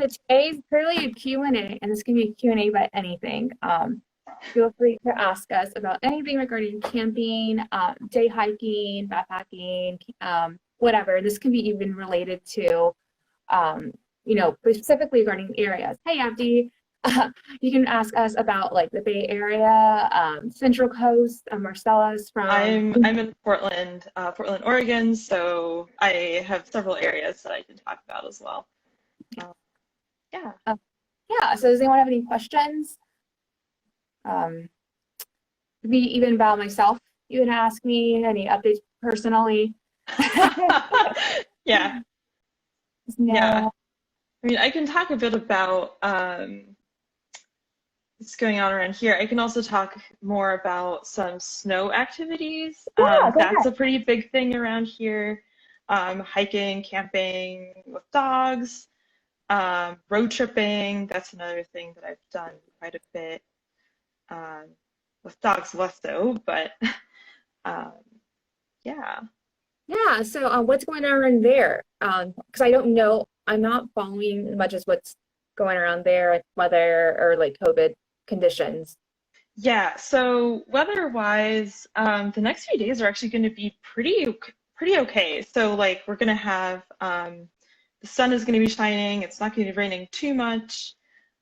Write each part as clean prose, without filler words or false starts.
So today's purely a Q&A, and this can be a Q&A about anything. Feel free to ask us about anything regarding camping, day hiking, backpacking, whatever. This can be even related to, um, specifically regarding areas. Hey, Abdi, you can ask us about like the Bay Area, Central Coast, Marcellus from. I'm in Portland, Oregon, so I have several areas that I can talk about as well. Um, yeah. Uh, yeah, so does anyone have any questions? Um, Be even about myself. You can ask me any updates personally. Yeah. Yeah. No. I mean, I can talk a bit about what's going on around here. I can also talk more about some snow activities. Yeah, go That's ahead. a pretty big thing around here. Hiking, camping with dogs, road tripping. That's another thing that I've done quite a bit. Um, with dogs less so, but um, yeah. Yeah, so what's going on there? Because I don't know, I'm not following as much as what's going around there, like weather or like COVID conditions. Yeah, so weather-wise, the next few days are actually going to be pretty okay. So like we're going to have the sun is going to be shining. It's not going to be raining too much.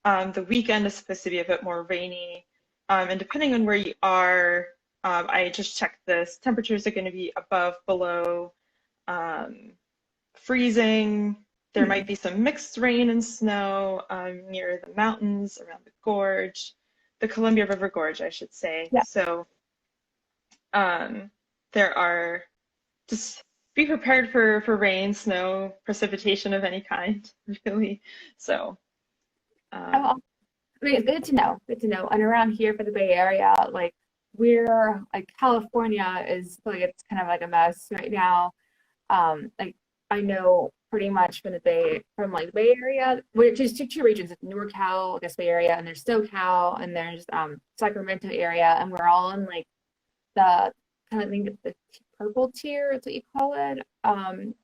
The weekend is supposed to be a bit more rainy. And depending on where you are, I just checked this. Temperatures are going to be above, below, um, freezing. There Hmm. might be some mixed rain and snow near the mountains around the gorge, the Columbia River Gorge, I should say. Yeah. So um, there are just be prepared for rain, snow, precipitation of any kind, really. So Oh, um, I mean, good to know. Good to know. And around here for the Bay Area, like we're like California is like it's kind of like a mess right now. Like I know pretty much from the Bay Area, which is two regions, it's NorCal, I guess Bay Area, and there's SoCal, and there's Sacramento area, and we're all in like the kind of think of the purple tier, is what you call it. And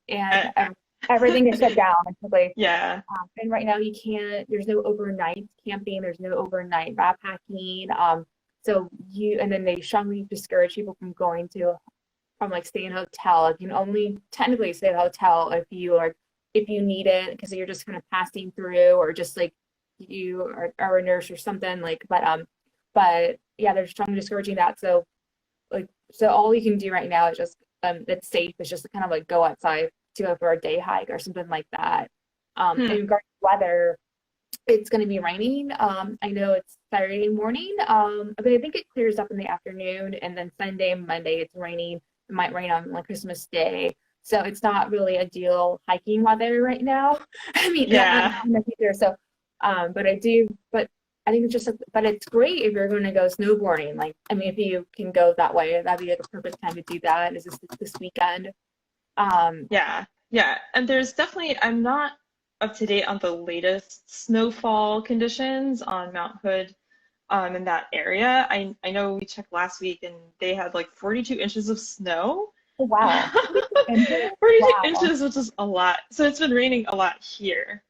uh, everything is shut down basically. yeah, And right now you can't, there's no overnight camping, there's no overnight backpacking. So and then they strongly discourage people from going to from like stay in a hotel. You can only technically stay in a hotel if you need it because you're just kind of passing through or just like are a nurse or something like. But yeah, they're strongly discouraging that. So all you can do right now is just that's safe is just to kind of like go outside to go for a day hike or something like that. In hmm, regard to weather, it's going to be raining. I know it's Saturday morning, but I think it clears up in the afternoon, and then Sunday and Monday it's raining. It might rain on like Christmas Day, so it's not really ideal hiking weather right now. I mean, yeah. I'm not either. So, but I think it's just, but it's great if you're going to go snowboarding. Like, I mean, if you can go that way, that'd be like a perfect time to do that. Is this weekend? Um, Yeah, yeah. And there's definitely, I'm not up to date on the latest snowfall conditions on Mount Hood in that area. I know we checked last week and they had like 42 inches of snow. oh, wow. 42 Wow. inches, which is a lot. So it's been raining a lot here.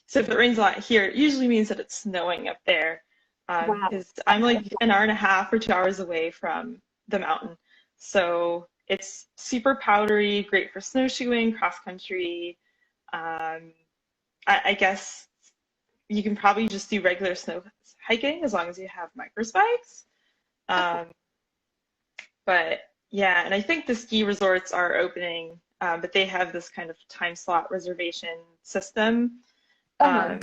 So if it rains a lot here, it usually means that it's snowing up there. Wow. Because I'm like an hour and a half or 2 hours away from the mountain. So it's super powdery, great for snowshoeing, cross country. Um, I guess you can probably just do regular snow hiking as long as you have micro spikes. Um, but yeah, and I think the ski resorts are opening, but they have this kind of time slot reservation system Uh-huh. um,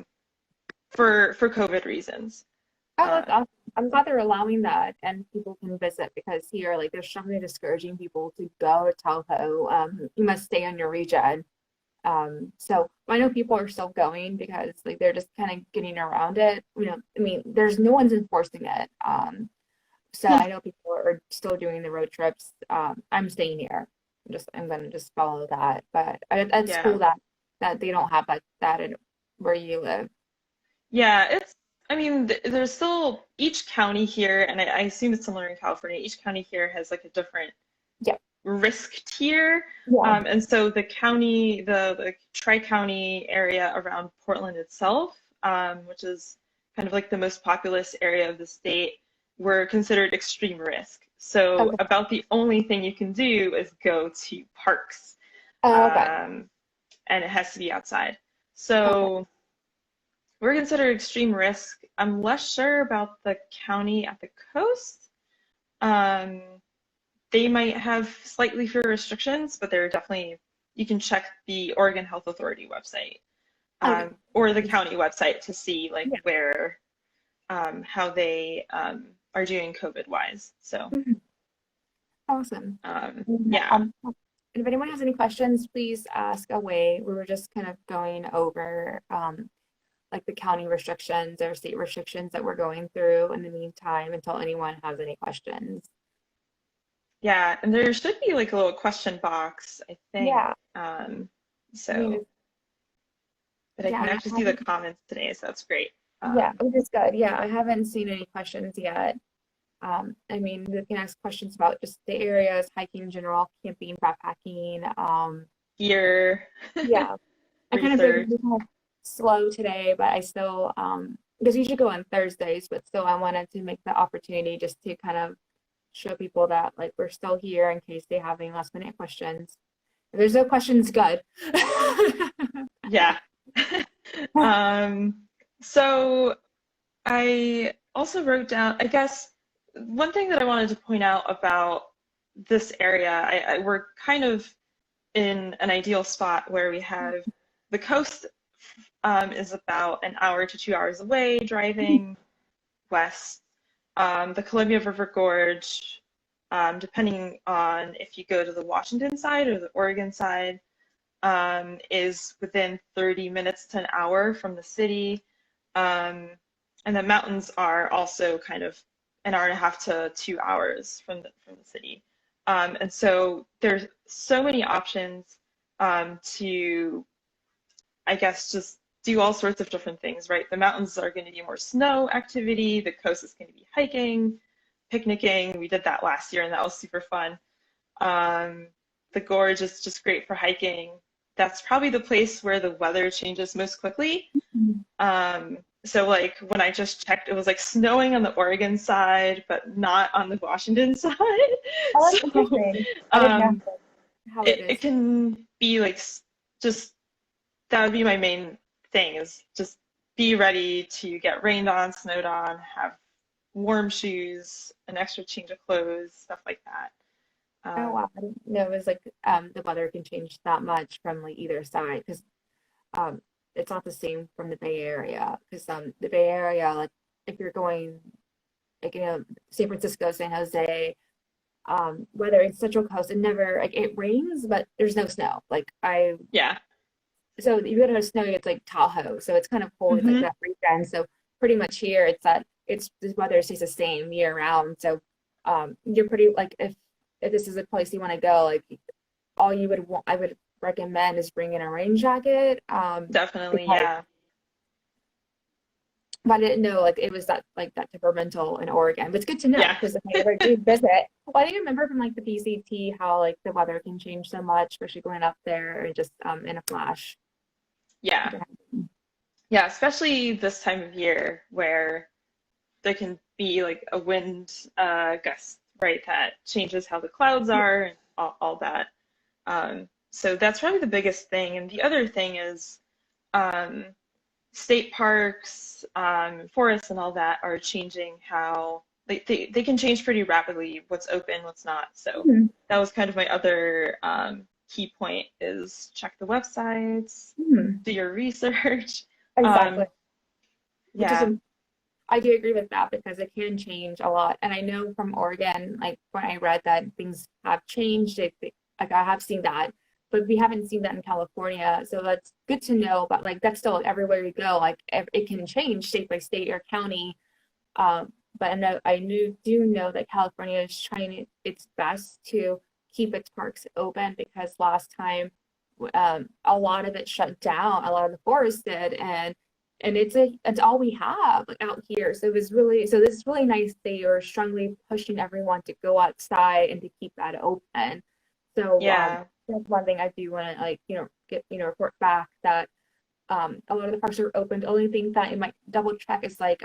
for COVID reasons. Oh, Uh, that's awesome. I'm glad they're allowing that and people can visit because here, like, they're strongly discouraging people to go to Tahoe. You must stay in your region. So I know people are still going because like they're just kind of getting around it. I mean, there's no one's enforcing it. So I know people are still doing the road trips. I'm staying here. I'm gonna just follow that. But that's cool yeah, that they don't have that in where you live. yeah, I mean, there's still each county here, and I assume it's similar in California. Each county here has like a different Yeah. risk tier. Yeah. And so the county, the tri-county area around Portland itself, which is kind of like the most populous area of the state, were considered extreme risk. So Okay. about the only thing you can do is go to parks, Oh, okay. and it has to be outside. Okay. So we're considered extreme risk. I'm less sure about the county at the coast. Um, they might have slightly fewer restrictions, but they're definitely, you can check the Oregon Health Authority website, Okay. or the county website to see like Yeah. where, how they are doing COVID wise. So, Mhm. Awesome. yeah. If anyone has any questions, please ask away. We were just kind of going over like the county restrictions or state restrictions that we're going through in the meantime until anyone has any questions. Yeah, and there should be like a little question box, I think. Yeah. I mean, So, but I yeah, can I actually see the haven't, comments today, so that's great. yeah, which is good. Yeah, I haven't seen any questions yet. I mean, we can ask questions about just the areas, hiking in general, camping, backpacking. Gear, Yeah, I kind of figured research. it'd be kind of slow today, but I still, because we should go on Thursdays, but still I wanted to make the opportunity just to kind of show people that like we're still here in case they have any last minute questions. If there's no questions, good. Yeah. Um, so I also wrote down, I guess, one thing that I wanted to point out about this area, we're kind of in an ideal spot where we have the coast, is about an hour to 2 hours away driving west. The Columbia River Gorge, depending on if you go to the Washington side or the Oregon side, is within 30 minutes to an hour from the city. Um, and the mountains are also kind of an hour and a half to 2 hours from the city. And so there's so many options, to, I guess, just do all sorts of different things, right? The mountains are going to be more snow activity. The coast is going to be hiking, picnicking. We did that last year and that was super fun. Um, the gorge is just great for hiking. That's probably the place where the weather changes most quickly. So like when I just checked, it was like snowing on the Oregon side, but not on the Washington side. Oh, that's So interesting. I didn't know um, how it it is. can be like just, that would be my main thing, is just be ready to get rained on, snowed on, have warm shoes, an extra change of clothes, stuff like that. Oh Um, wow, I didn't know it was like the weather can change that much from like either side because um it's not the same from the Bay Area because the Bay Area like if you're going like San Francisco, San Jose, whether it's Central Coast, it never like it rains but there's no snow. Like I yeah. so if you go to a snowy, it's like Tahoe, so it's kind of cold like Hmm. that weekend. So pretty much here it's that it's the weather stays the same year round. So you're pretty like if this is a place you want to go, like all you would want, I would recommend is bringing a rain jacket. Definitely, Because yeah. I didn't know like it was that like that temperamental in Oregon. But it's good to know Yeah. because if I ever do visit, well, I think I remember from like the PCT how like the weather can change so much, especially going up there and just in a flash. Yeah. Yeah, especially this time of year where there can be like a wind gust, right, that changes how the clouds are and all that. So that's probably the biggest thing. And the other thing is, um, state parks, forests and all that are changing how they can change pretty rapidly what's open, what's not. So Mhm. that was kind of my other, key point, is check the websites, Mhm. do your research. Exactly. Um, Which is yeah, I do agree with that because it can change a lot. And I know from Oregon, like when I read that things have changed, like I have seen that, but we haven't seen that in California. So that's good to know. But like that's still everywhere you go, like it can change state by state or county. But do know that California is trying its best to keep its parks open because last time a lot of it shut down, a lot of the forests did, and it's all we have like out here. So it was really so this is really nice they are strongly pushing everyone to go outside and to keep that open. So Yeah. that's one thing I do want to like, get, report back that a lot of the parks are open. The only thing that you might double check is like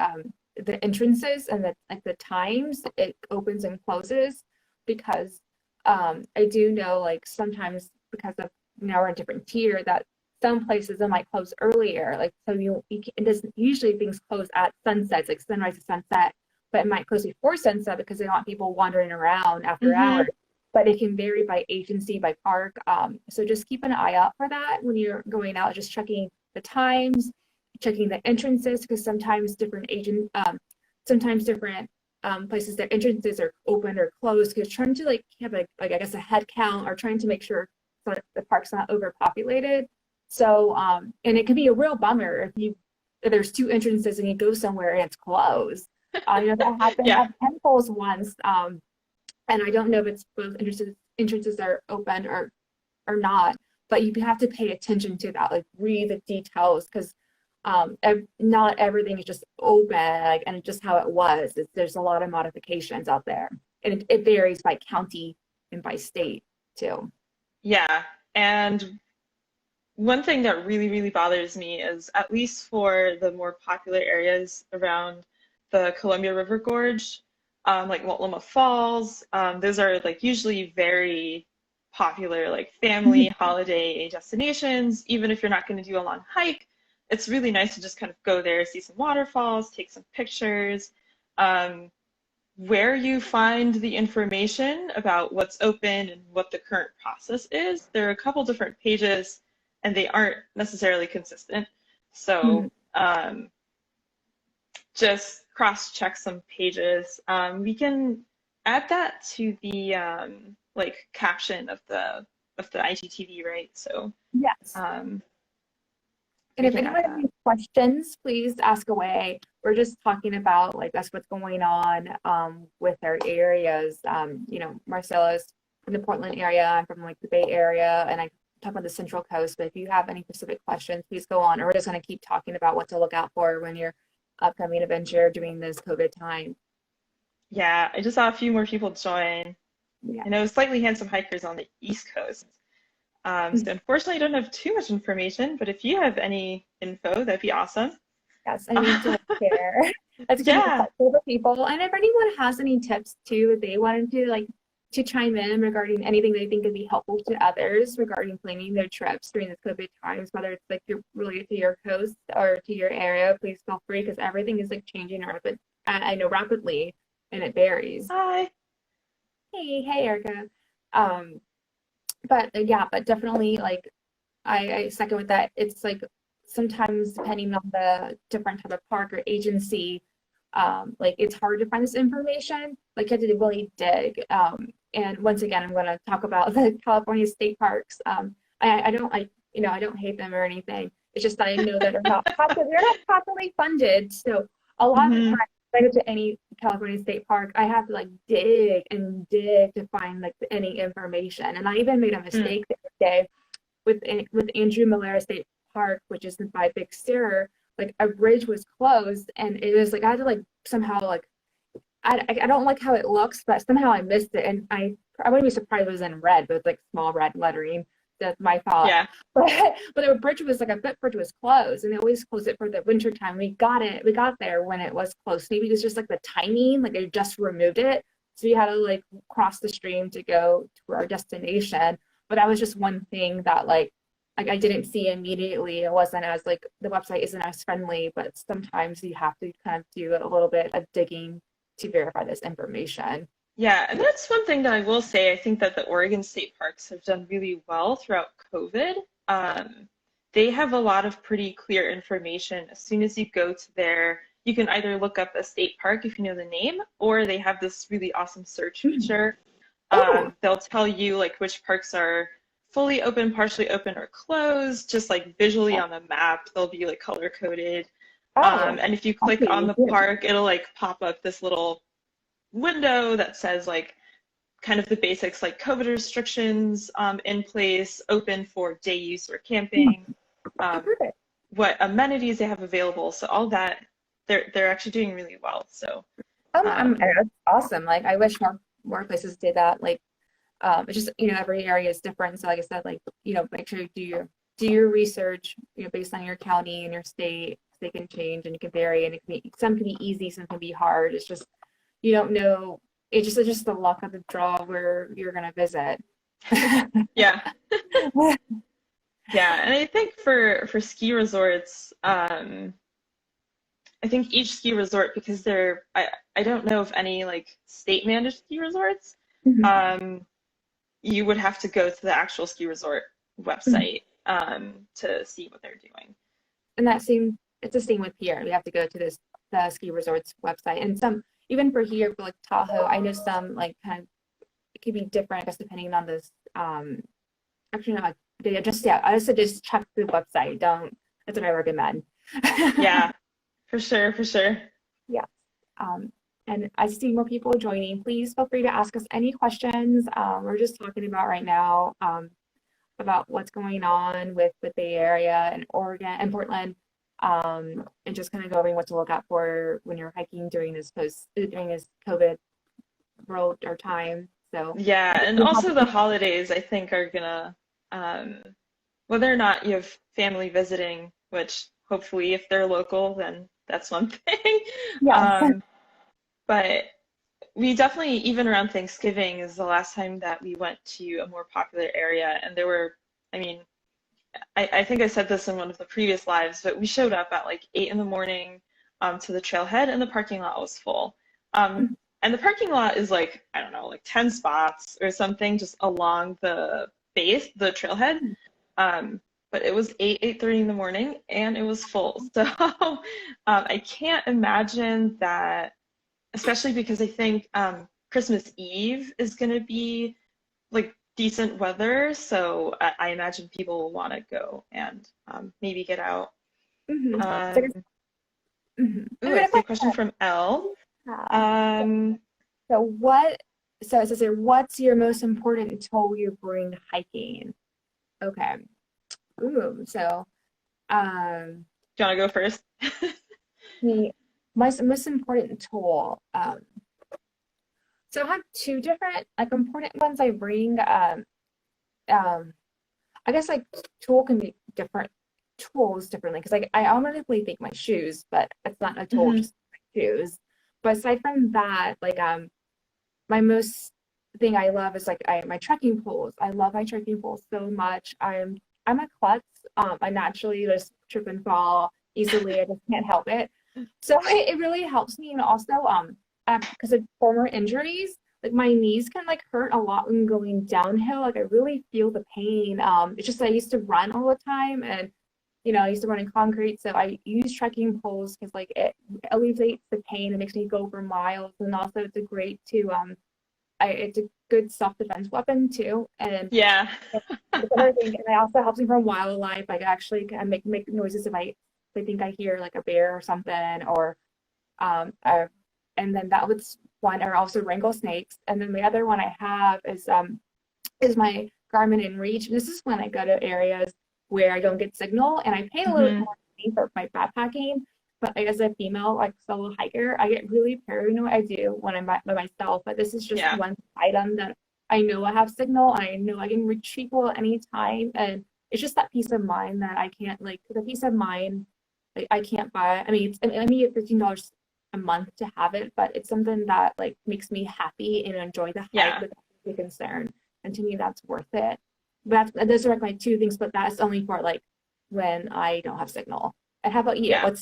the entrances and the times it opens and closes, because I do know like sometimes because of now we're in a different tier that some places it might close earlier. Like so it doesn't usually things close at sunsets, like sunrise to sunset, but it might close before sunset because they don't want people wandering around after Mm-hmm. hours. But it can vary by agency, by park. So just keep an eye out for that when you're going out, just checking the times, checking the entrances, because sometimes different places, their entrances are open or closed, because trying to like have like I guess a head count or trying to make sure that the park's not overpopulated. So and it can be a real bummer if there's two entrances and you go somewhere and it's closed. That happened Yeah. at Temples once. And I don't know if it's both entrances are open or not, but you have to pay attention to that, like read the details, because not everything is just open, like, and just how it was. There's a lot of modifications out there, and it varies by county and by state too. Yeah. And one thing that really, really bothers me is, at least for the more popular areas around the Columbia River Gorge, like Multnomah Falls, those are like usually very popular, like family holiday destinations. Even if you're not going to do a long hike, it's really nice to just kind of go there, see some waterfalls, take some pictures. Um, where you find the information about what's open and what the current process is, there are a couple different pages and they aren't necessarily consistent. So Mhm. just cross-check some pages. We can add that to the like caption of the IGTV, right? So Yes. um, And we if can add anyone has that. any questions, please ask away. We're just talking about like that's what's going on with our areas. Marcella's from the Portland area. I'm from like the Bay Area, and I talk about the Central Coast. But if you have any specific questions, please go on. Or we're just going to keep talking about what to look out for when you're upcoming adventure during this COVID time. Yeah, I just saw a few more people join. Yeah. I know slightly handsome hikers on the East Coast. So unfortunately, I don't have too much information, but if you have any info, that'd be awesome. Yes, I need to like share. That's gonna be Yeah. helpful for people. And if anyone has any tips too, if they wanted to like to chime in regarding anything they think could be helpful to others regarding planning their trips during this COVID times, whether it's like you're related to your coast or to your area, please feel free, because everything is like changing rapid. I know rapidly, and it varies. Hi. Hey, Erica. Um, but definitely like I second with that. It's like sometimes depending on the different type of park or agency, like it's hard to find this information. Like you have to really dig. And once again, I'm going to talk about the California state parks. I don't like, I don't hate them or anything. It's just that I know that they're not properly funded. So a lot of the Hmm. time, if I go to any California state park, I have to like dig and dig to find like any information. And I even made a Mm. mistake the other day with Andrew Malera State Park, which is by Big Sur. Like a bridge was closed, and it was like I had to like somehow like I don't like how it looks, but somehow I missed it, and I wouldn't be surprised if it was in red, but it's like small red lettering. That's my fault. Yeah. But the bridge was like a footbridge was closed, and they always close it for the winter time. We got there when it was closed. Maybe it was just like the timing, like they just removed it, so you had to like cross the stream to go to our destination. But that was just one thing that like I didn't see immediately. It wasn't as like the website isn't as friendly, but sometimes you have to kind of do a little bit of digging to verify this information. Yeah, and that's one thing that I will say. I think that the Oregon State Parks have done really well throughout COVID. Um, they have a lot of pretty clear information. As soon as you go to there, you can either look up a state park if you know the name, or they have this really awesome search Mm. feature. Oh, They'll tell you like which parks are fully open, partially open, or closed, just like visually on the map. They'll be like color coded. oh, And if you click on copy. the park, it'll like pop up this little window that says like kind of the basics, like COVID restrictions in place, open for day use or Hmm. camping, Oh, um, perfect. what amenities they have available. So all that, they're actually doing really well. So That's um, awesome. Like I wish more places did that. Like It's just, every area is different. So like I said, like, make sure you do your research, based on your county and your state. They can change and it can vary, and some can be easy, some can be hard. It's just, you don't know. It's just the luck of the draw where you're gonna visit. Yeah. Yeah, and I think for ski resorts, I think each ski resort, because I don't know of any like state managed ski resorts, Mhm. you would have to go to the actual ski resort website to see what they're doing. And it's the same with here. We have to go to the ski resort's website, and some even for here for like Tahoe, I know some like kind of it could be different, I guess, depending on this. Actually, no, I just check the website. Don't That's what I recommend. Yeah, for sure, for sure. Yeah. Um, and I see more people joining. Please feel free to ask us any questions. We're just talking about right now about what's going on with the Bay Area and Oregon and Portland, and just kind of going what to look out for when you're hiking during this COVID world or time. So Yeah, and also the holidays, I think, are gonna, um, whether or not you have family visiting, which hopefully if they're local, then that's one thing. yeah. Um, but we definitely, even around Thanksgiving, is the last time that we went to a more popular area. And there were, I mean, I think I said this in one of the previous lives, but we showed up at like 8 in the morning to the trailhead, and the parking lot was full. And the parking lot is like, I don't know, like 10 spots or something just along the base, the trailhead. But it was 8:30 in the morning, and it was full. So I can't imagine that, especially because I think Christmas Eve is going to be like decent weather, so I imagine people will want to go and maybe get out. Mhm. So, Um, mhm. ooh, I see a question from Elle. Uh, Um, so what? So it says here, what's your most important tool you bring hiking? Okay. Ooh. So um, do you want to go first? the most important tool. So I have two different like important ones I bring. Um, I guess like tool can be different tools differently because like I automatically think my shoes, but it's not a tool, Hmm. just my shoes. But aside from that, like my most thing I love is like my trekking poles. I love my trekking poles so much. I'm a klutz. I naturally just trip and fall easily. I just can't help it. So it really helps me. And also because of former injuries, like my knees can like hurt a lot when going downhill. Like I really feel the pain. It's just I used to run all the time, and I used to run in concrete, so I use trekking poles because like it alleviates the pain. It makes me go for miles, and also it's a great to it's a good self-defense weapon too, and Yeah. it's another thing. And it also helps me from wildlife. Like actually, can make noises if I think I hear like a bear or something, or um, uh, and then that was one. Or also wrangle snakes. And then the other one I have is my Garmin InReach. This is when I go to areas where I don't get signal, and I pay a little bit Hmm. more money for my backpacking. But like, as a female, like solo hiker, I get really paranoid. I do when I'm by myself. But this is just Yeah. one item that I know I have signal, and I know I can reach people at any time. And it's just that peace of mind that I can't like the peace of mind like I can't buy. I mean, I mean, $15 a month to have it, but it's something that like makes me happy and enjoy the hike Yeah. without any concern. And to me, that's worth it. But those are like my two things, but that's only for like when I don't have signal. And how about you? Yeah.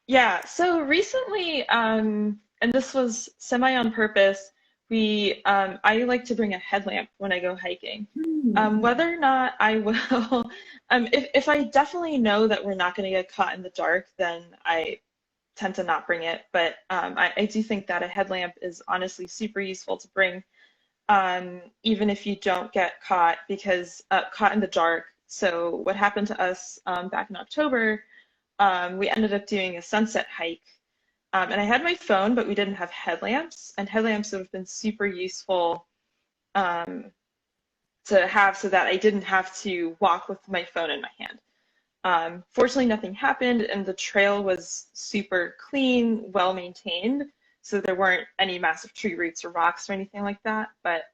Yeah, so recently, and this was semi on purpose, I like to bring a headlamp when I go hiking. Hmm. Whether or not I will, if I definitely know that we're not going to get caught in the dark, then I tend to not bring it. But I do think that a headlamp is honestly super useful to bring, even if you don't get caught, because caught in the dark. So what happened to us back in October? We ended up doing a sunset hike. And I had my phone, but we didn't have headlamps. And headlamps would have been super useful um, to have so that I didn't have to walk with my phone in my hand. Fortunately, nothing happened, and the trail was super clean, well maintained. So there weren't any massive tree roots or rocks or anything like that. But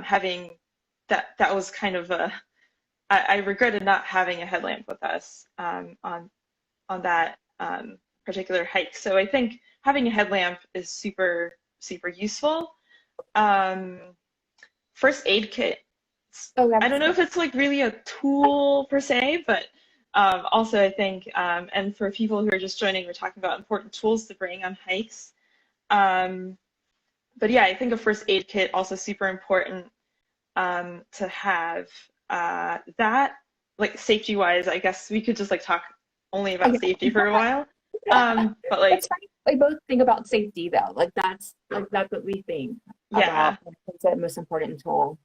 having that was kind of I regretted not having a headlamp with us on that particular hike. So I think having a headlamp is super, super useful. First aid kit. Oh, I don't know if it's like really a tool per se, but also I think, and for people who are just joining, we're talking about important tools to bring on hikes. But yeah, I think a first aid kit also super important to have. That, like safety wise, I guess we could just like talk only about safety for a while. But like it's funny. We both think about safety though. Like that's what we think yeah. about. It's the most important tool.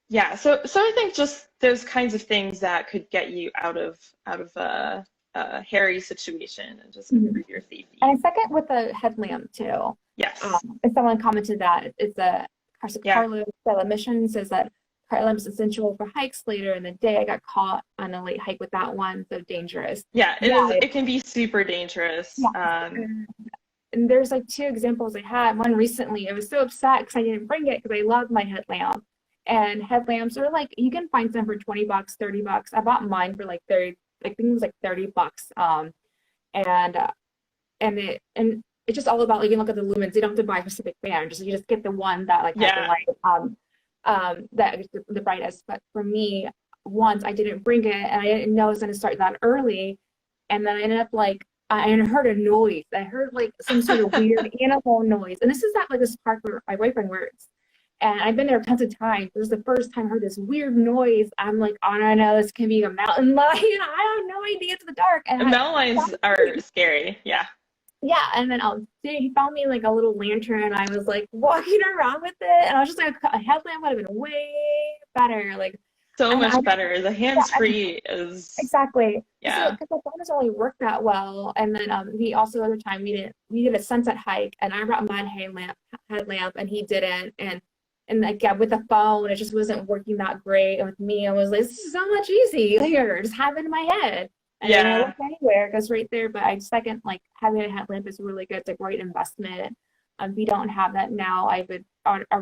Yeah, so I think just those kinds of things that could get you out of a hairy situation and just improve your safety. And I second with the headlamp too. Yes. And someone commented that it's a Carlos Mission says that headlamp is essential for hikes later in the day. I got caught on a late hike with that one, so dangerous. Yeah, it is. It can be super dangerous. Yeah. And there's like two examples I had. One recently, I was so upset because I didn't bring it because I love my headlamp. And headlamps are like, you can find some for $20, $30. I bought mine for like 30, I think it was like $30. And it's just all about, like, you can look at the lumens. You don't have to buy a specific band. You just get the one that like has the light, that is the brightest. But for me, once I didn't bring it and I didn't know it was going to start that early. And then I ended up like, I heard a noise. I heard like some sort of weird animal noise. And this is at like this park where my boyfriend works. And I've been there tons of times. This is the first time I heard this weird noise. I'm like, oh no, this can be a mountain lion. I have no idea. It's in the dark. And mountain lions are scary. Yeah. Yeah. And then he found me like a little lantern. And I was like walking around with it. And I was just like, a headlamp would have been way better. Like so much better. The hands-free is exactly. Yeah. Because the phone doesn't really work that well. And then we also other time we did a sunset hike, and I brought my headlamp, and he didn't. And like, yeah, with the phone, it just wasn't working that great. And with me, I was like, this is so much easier. Just have it in my head. And then I look anywhere, it goes right there. But I second, like, having a headlamp is really good. It's a great investment. If you don't have that now, I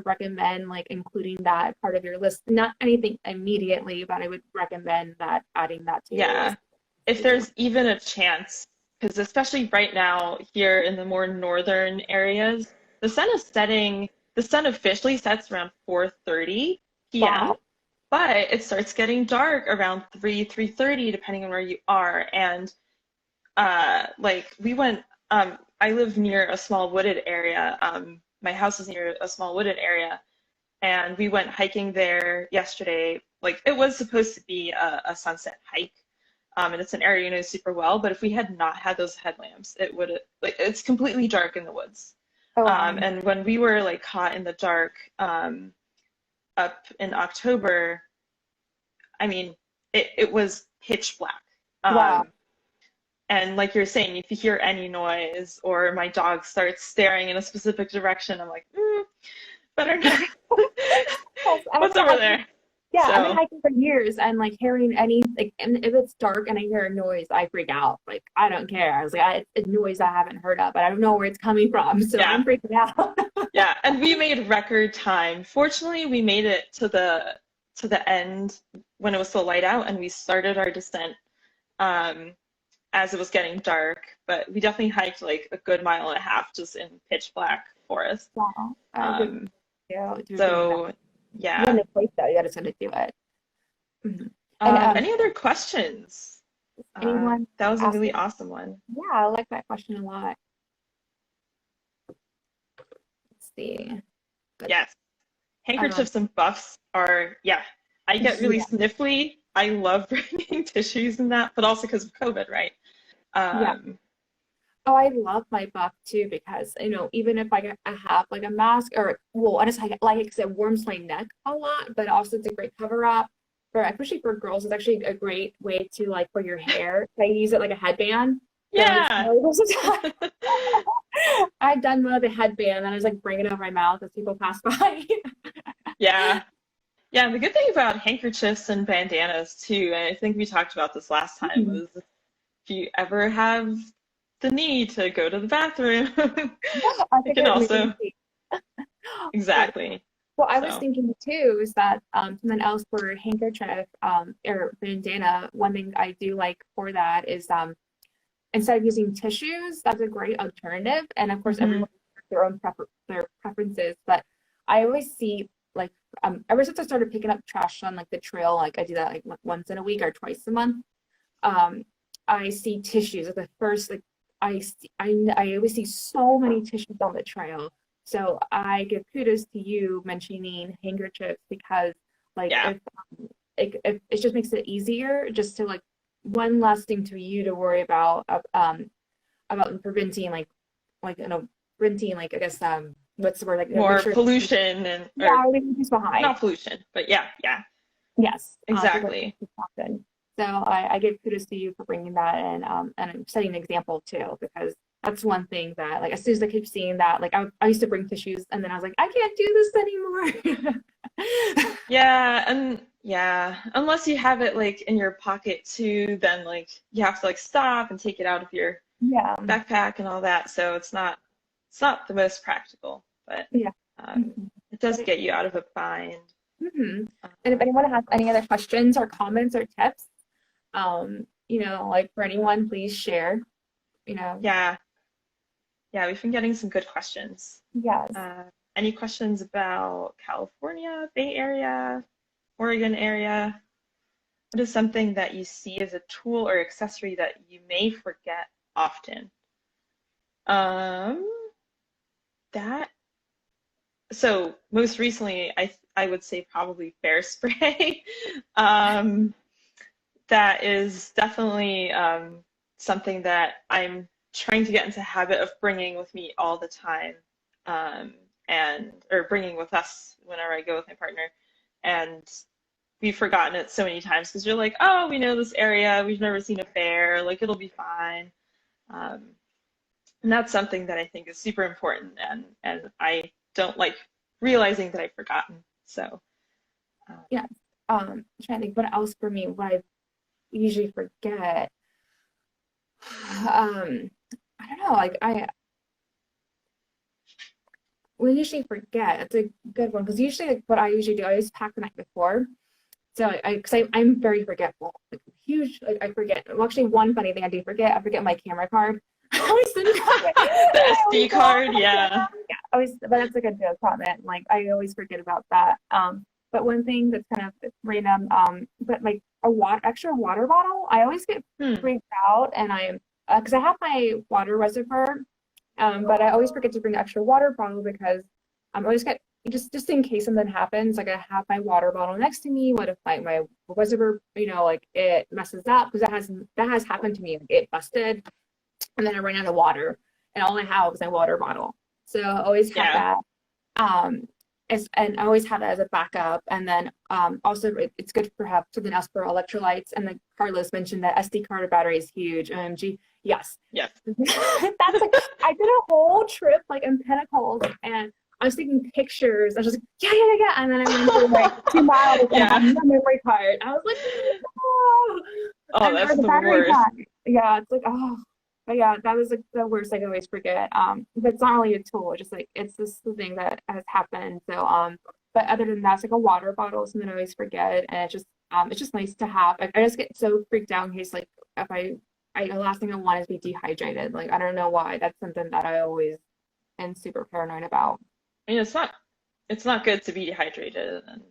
recommend like including that part of your list. Not anything immediately, but I would recommend that adding that to your list. If there's even a chance, because especially right now here in the more northern areas, the sun officially sets around 4:30 p.m. Wow. But it starts getting dark around 3:30 depending on where you are. And like we went, I live near a small wooded area. My house is near a small wooded area, and we went hiking there yesterday. Like it was supposed to be a sunset hike, and it's an area you know super well. But if we had not had those headlamps, it's completely dark in the woods. Oh, wow. And when we were like caught in the dark up in October, I mean, it was pitch black. Wow. And like you're saying, if you hear any noise or my dog starts staring in a specific direction, I'm like, better not. What's over there? Yeah, I've been hiking for years, and like hearing and if it's dark and I hear a noise, I freak out. Like I don't care. I was like, it's a noise I haven't heard of, but I don't know where it's coming from, so I'm freaking out. Yeah, and we made record time. Fortunately, we made it to the end when it was still light out, and we started our descent as it was getting dark. But we definitely hiked like a good 1.5 miles just in pitch black forest. Wow. So. Yeah. You have no choice though. You just got to do it. Any other questions? Anyone? That was a really awesome one. Yeah, I like that question a lot. Let's see. Yes. Handkerchiefs and buffs are, I get really sniffly. I love bringing tissues and that, but also because of COVID, right? Oh, I love my buff too, because even if I have like a mask or I just like it because it warms my neck a lot, but also it's a great cover up especially for girls. It's actually a great way to like for your hair. I use it like a headband. Yeah. I've done one with a headband and I just like bring it over my mouth as people pass by. Yeah. And the good thing about handkerchiefs and bandanas too, and I think we talked about this last time, was if you ever have the need to go to the bathroom, you can also exactly. Well, I was So, thinking too is that something else for handkerchief or bandana, one thing I do like for that is instead of using tissues, that's a great alternative. And of course, hmm everyone has their own their preferences. But I always see like ever since I started picking up trash on like the trail, like I do that like once in a week or twice a month. Um, I see tissues like the first like I always see so many tissues on the trail. So I give kudos to you mentioning handkerchiefs because like yeah, if it just makes it easier just to like one less thing to you to worry about preventing preventing like I guess what's the word like make more sure pollution and or yeah leaving things behind. not pollution, but yeah, Yes, because exactly. it's often. So I give kudos to you for bringing that in and setting an example too, because that's one thing that like as soon as I keep seeing that, like I used to bring tissues and then I was like, I can't do this anymore. Yeah, and yeah, unless you have it like in your pocket too, then like you have to like stop and take it out of your Yeah, backpack and all that. So it's not the most practical, but yeah. um, Mhm. it does But get you out of a bind. and if Um, anyone has any other questions or comments or tips, like for anyone, please share. You know, yeah, yeah, we've been getting some good questions. yes. Uh, any questions about California, Bay Area, Oregon area? What is something that you see as a tool or accessory that you may forget often? Um, that so most recently, I would say probably bear spray. Um, that is definitely something that I'm trying to get into habit of bringing with me all the time, um, and or bringing with us whenever I go with my partner. And we've forgotten it so many times because you're like, oh, we know this area, we've never seen a bear, like it'll be fine. Um, and that's something that I think is super important, and I don't like realizing that I've forgotten. So, Yeah. I'm trying to think what else for me, what I usually forget. Um, I don't know, like I we usually forget. It's a good one because usually like what I usually do, I always pack the night before. So I'm very forgetful, like huge. Like I forget. Well, actually, one funny thing I do forget, I forget my camera card. I always think of it. the I always SD go off card, my yeah. camera. Yeah, always. But that's like a joke comment. Like I always forget about that. But one thing that's kind of random, but like extra water bottle, I always get Hmm. freaked out, and because I have my water reservoir, but I always forget to bring extra water bottle because I'm always get just in case something happens, like I have my water bottle next to me. What if my reservoir, like it messes up? Because that has happened to me. Like, it busted, and then I ran out of water, and all I have was my water bottle. So I always have Yeah. that. Um, and I always have that as a backup. And then also it's good for have something else for electrolytes. And then Carlos mentioned that SD card battery is huge. OMG, yes. Yes. That's like I did a whole trip like in Pinnacles and I was taking pictures. I was just like, yeah. And then I went through like 2 miles and I had Yeah. no memory card. I was like, oh, Oh, or that's the the battery worst. pack. Yeah, it's like, oh, but yeah, that was like the worst I always forget. But it's not really a tool, it's just like it's just the thing that has happened. So but other than that, it's like a water bottle, something I always forget, and it's just nice to have. I just get so freaked out in case like if the last thing I want is to be dehydrated. Like I don't know why. That's something that I always am super paranoid about. I mean, it's not good to be dehydrated, and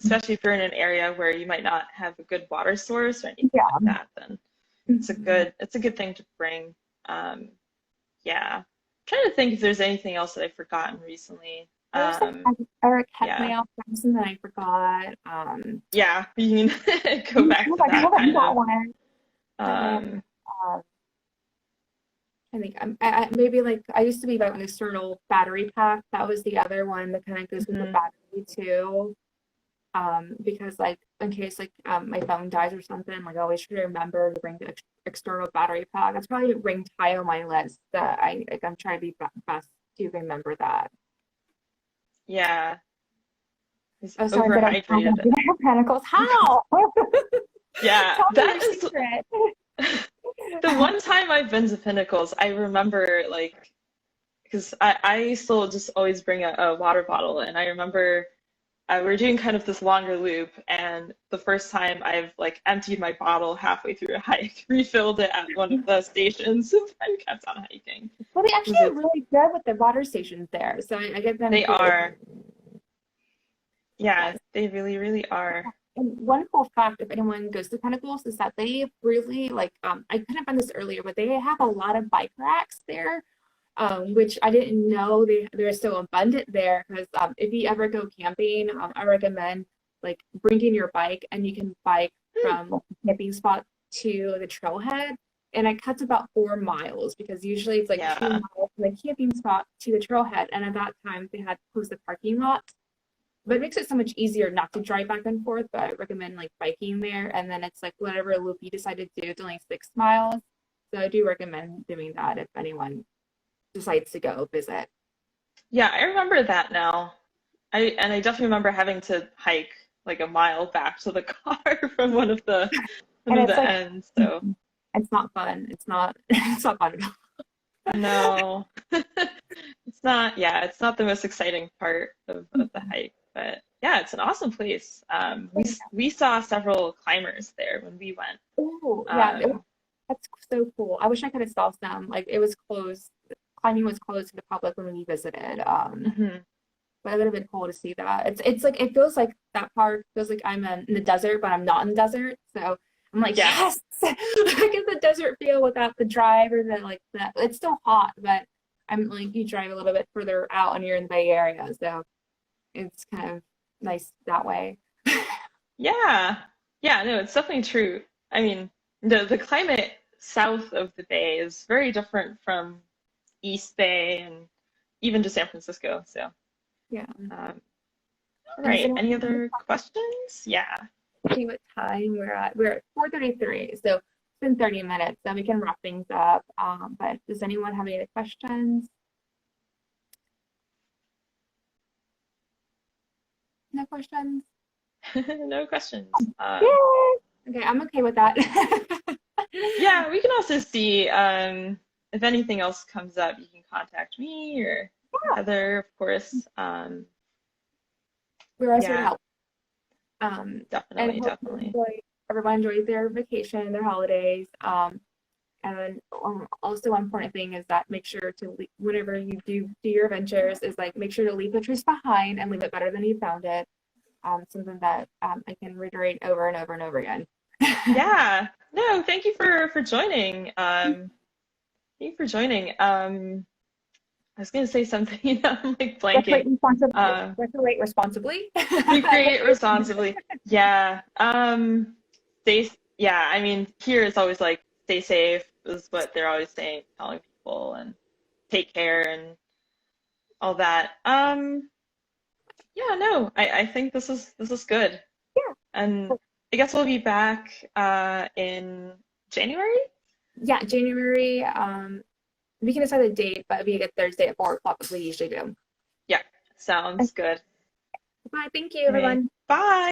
especially if you're in an area where you might not have a good water source or anything like Yeah. that, then it's a Mhm. good thing to bring. Um, yeah. I'm trying to think if there's anything else that I've forgotten recently. There's like Eric Yeah. Heckmail, something that I forgot. Yeah, you can go back to I that haven't kind got of. one. And then Um, um, I think maybe like I used to be about an external battery pack. That was the other one that kind of goes with the mhm. battery too. Because like in case like my phone dies or something, like I always try to remember to bring the external battery pack. That's probably ranked high on my list. That I'm trying to be best to remember that. Yeah, he's Oh, sorry, but I'm talking overhydrated. about panicles. How? Yeah, Tell me that your is secret. the one time I've been to Pinnacles, I remember like because I still just always bring a water bottle, and I remember we were doing kind of this longer loop, and the first time I've like emptied my bottle halfway through a hike, refilled it at one of the stations, and kept on hiking. Well, they actually are really good with the water stations there, so I get them. They are. Yeah, Yes. they really, really are. And one cool fact, if anyone goes to Pinnacles, is that they really like, I couldn't find this earlier, but they have a lot of bike racks there, which I didn't know they're so abundant there. Because if you ever go camping, I recommend like bringing your bike, and you can bike from the camping spot to the trailhead, and it cuts about 4 miles, because usually it's like 2 miles from the camping spot to the trailhead, and at that time they had closed the parking lot. But it makes it so much easier not to drive back and forth. But I recommend like biking there, and then it's like whatever loop you decide to do, it's only 6 miles. So I do recommend doing that if anyone decides to go visit. Yeah, I remember that now. I definitely remember having to hike like a mile back to the car from one of the Like, ends. So it's not fun. It's not it's not fun at all. no, it's not. Yeah, it's not the most exciting part of the hike, but yeah, it's an awesome place. We saw several climbers there when we went. Oh, yeah, Um, that's so cool. I wish I could have saw some. Like it was closed. Climbing was closed to the public when we visited. mhm. But it would have been cool to see that. It's like it feels like that part feels like I'm in the desert, but I'm not in the desert. So I'm like, Yeah, yes, I get the desert feel without the drive or the like that. It's still hot, but I'm like you drive a little bit further out and you're in the Bay Area, so it's kind of nice that way. yeah, yeah. No, it's definitely true. I mean, the climate south of the Bay is very different from East Bay and even to San Francisco. So, Yeah. all And does right. anyone Any other questions? Yeah. see what time we're at? We're at 4:33, so it's been 30 minutes, so we can wrap things up. But does anyone have any other questions? No questions? No questions. Yay! Okay, I'm okay with that. Yeah, we can also see if anything else comes up, you can contact me or Heather, of course. We're always here to Yeah, help. And definitely, hope definitely. everyone enjoys their vacation, their holidays. And also one important thing is that make sure to leave, whenever you do your adventures, is like make sure to leave the truth behind and leave it better than you found it. Something that I can reiterate over and over and over again. Yeah. No, thank you for joining. Thank you for joining. I was gonna say something, I'm like Recreate blanking. responsibly. Um, Recreate responsibly. recreate responsibly. Yeah. Yeah, I mean, here it's always like stay safe is what they're always saying, telling people and take care and all that. Yeah, no, I think this is good. Yeah. And I guess we'll be back in January. Yeah, January. We can decide the date, but it'd be a good Thursday at 4 o'clock as we usually do. Yeah, sounds good. Bye. Thank you, Okay. everyone. Bye.